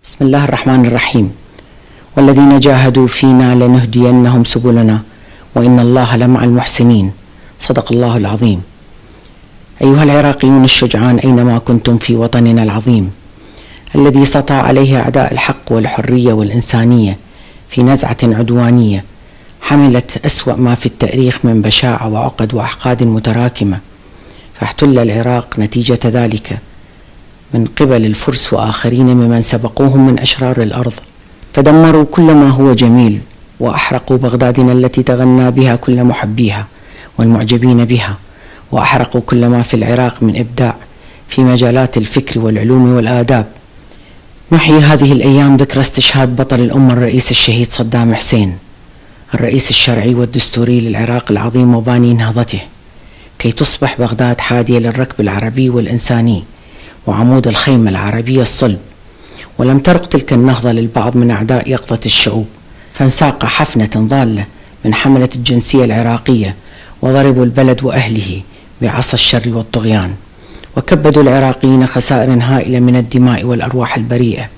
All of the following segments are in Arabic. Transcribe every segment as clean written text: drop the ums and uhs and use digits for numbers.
بسم الله الرحمن الرحيم. والذين جاهدوا فينا لنهدينهم سبلنا وإن الله لمع المحسنين. صدق الله العظيم. أيها العراقيون الشجعان أينما كنتم في وطننا العظيم الذي سطع عليه أعداء الحق والحرية والإنسانية في نزعة عدوانية حملت أسوأ ما في التاريخ من بشاعة وعقد وأحقاد متراكمة، فاحتل العراق نتيجة ذلك من قبل الفرس وآخرين ممن سبقوهم من أشرار الأرض، فدمروا كل ما هو جميل وأحرقوا بغدادنا التي تغنى بها كل محبيها والمعجبين بها، وأحرقوا كل ما في العراق من إبداع في مجالات الفكر والعلوم والآداب. نحيي هذه الأيام ذكرى استشهاد بطل الأمة الرئيس الشهيد صدام حسين، الرئيس الشرعي والدستوري للعراق العظيم وباني نهضته، كي تصبح بغداد حادية للركب العربي والإنساني وعمود الخيمة العربية الصلب. ولم ترق تلك النهضة للبعض من أعداء يقظة الشعوب، فانساق حفنة ضالة من حملة الجنسية العراقية وضربوا البلد وأهله بعصا الشر والطغيان، وكبدوا العراقيين خسائر هائلة من الدماء والأرواح البريئة،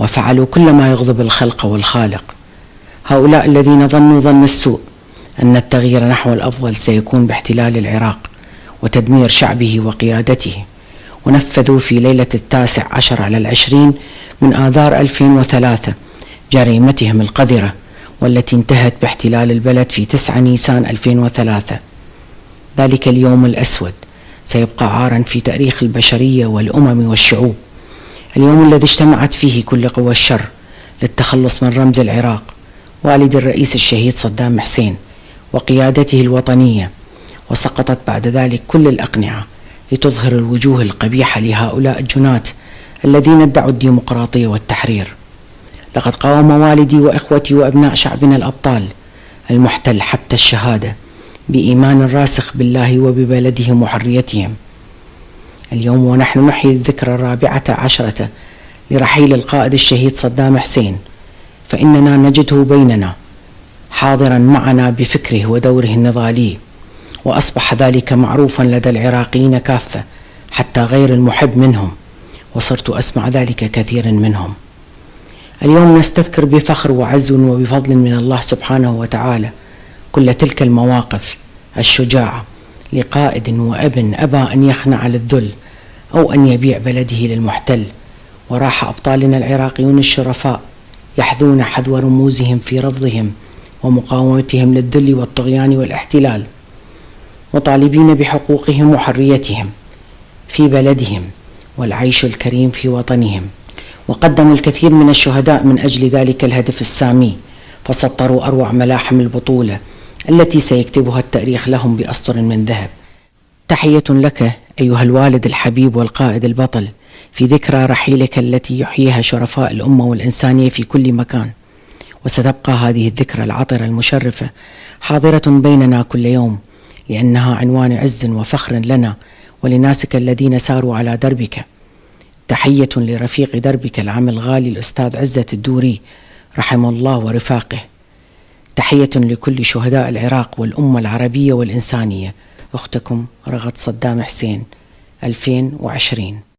وفعلوا كل ما يغضب الخلق والخالق. هؤلاء الذين ظنوا ظن السوء أن التغيير نحو الأفضل سيكون باحتلال العراق وتدمير شعبه وقيادته، ونفذوا في ليلة 19/20 من آذار 2003 جريمتهم القذرة والتي انتهت باحتلال البلد في 9 نيسان 2003. ذلك اليوم الأسود سيبقى عارا في تاريخ البشرية والأمم والشعوب، اليوم الذي اجتمعت فيه كل قوى الشر للتخلص من رمز العراق والد الرئيس الشهيد صدام حسين وقيادته الوطنية، وسقطت بعد ذلك كل الأقنعة لتظهر الوجوه القبيحة لهؤلاء الجنات الذين ادعوا الديمقراطية والتحرير. لقد قاوم والدي وإخوتي وأبناء شعبنا الأبطال المحتل حتى الشهادة بإيمان راسخ بالله وببلدهم وحريتهم. اليوم ونحن نحيي الذكرى 14 لرحيل القائد الشهيد صدام حسين، فإننا نجده بيننا حاضرا معنا بفكره ودوره النضالي، وأصبح ذلك معروفا لدى العراقيين كافة حتى غير المحب منهم، وصرت أسمع ذلك كثيرا منهم. اليوم نستذكر بفخر وعز وبفضل من الله سبحانه وتعالى كل تلك المواقف الشجاعة لقائد وأب أبى أن يخنع للذل أو أن يبيع بلده للمحتل، وراح أبطالنا العراقيون الشرفاء يحذون حذو رموزهم في رفضهم ومقاومتهم للذل والطغيان والاحتلال، مطالبين بحقوقهم وحريتهم في بلدهم والعيش الكريم في وطنهم، وقدموا الكثير من الشهداء من أجل ذلك الهدف السامي، فسطروا أروع ملاحم البطولة التي سيكتبها التاريخ لهم بأسطر من ذهب. تحية لك أيها الوالد الحبيب والقائد البطل في ذكرى رحيلك التي يحييها شرفاء الأمة والإنسانية في كل مكان، وستبقى هذه الذكرى العطرة المشرفة حاضرة بيننا كل يوم، لأنها عنوان عز وفخر لنا ولناسك الذين ساروا على دربك. تحية لرفيق دربك العم الغالي الأستاذ عزة الدوري رحمه الله ورفاقه. تحية لكل شهداء العراق والأمة العربية والإنسانية. أختكم رغد صدام حسين 2020.